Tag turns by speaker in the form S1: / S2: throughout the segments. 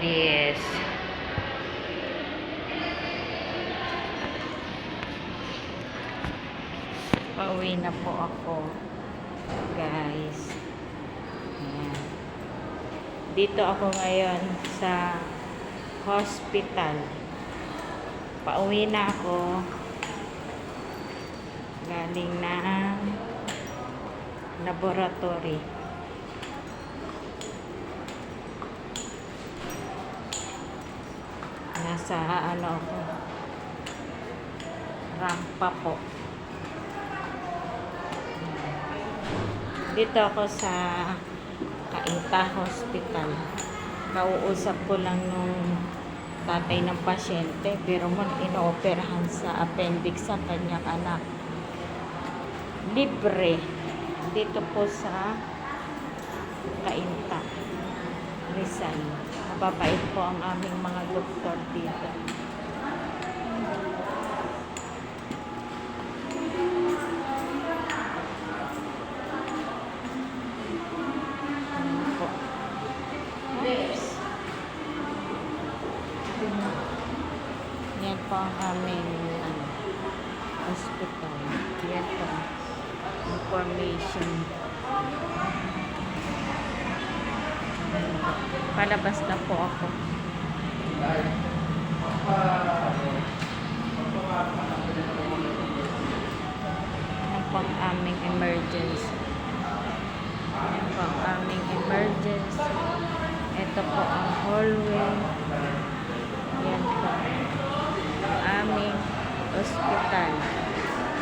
S1: this? Pauwi na po ako, guys. Ayan. Dito ako ngayon sa hospital. Pauwi na ako. Galing ng laboratory. Nasa ano ako, rampa po. Dito ako sa Cainta Hospital. Kauusap ko lang nung tatay ng pasyente, pero mo inooperahan sa appendix sa kanyang anak. Libre. Dito po sa Cainta, Rizal. Mababait po ang aming mga doktor dito. Yan po ang aming hospital. Yan po. Information. Palabas na po ako. Yan po ang aming emergency. Yan po ang aming emergency. Ito po ang hallway. Yan po ang aming hospital.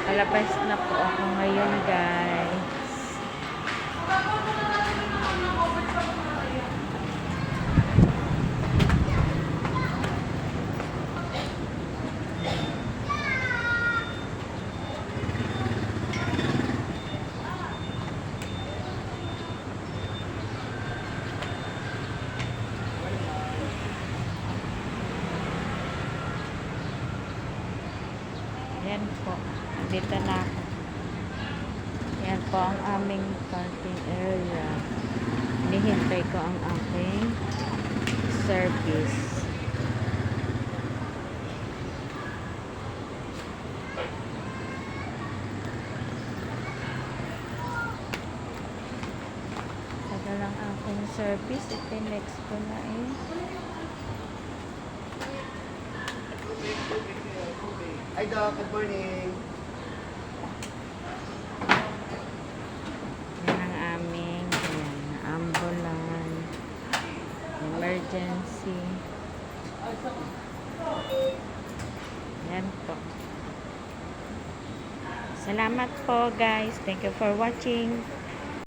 S1: Palabas na po ako ngayon, guys. Yan po. Dito na ako. Yan po ang aming parking area. Hinihintay ko ang aking service. Taga lang aking service. Ito next ko na eh.
S2: Hi Doc, good morning.
S1: Yan ang aming ambulance, emergency. Yan po. Salamat po, guys. Thank you for watching.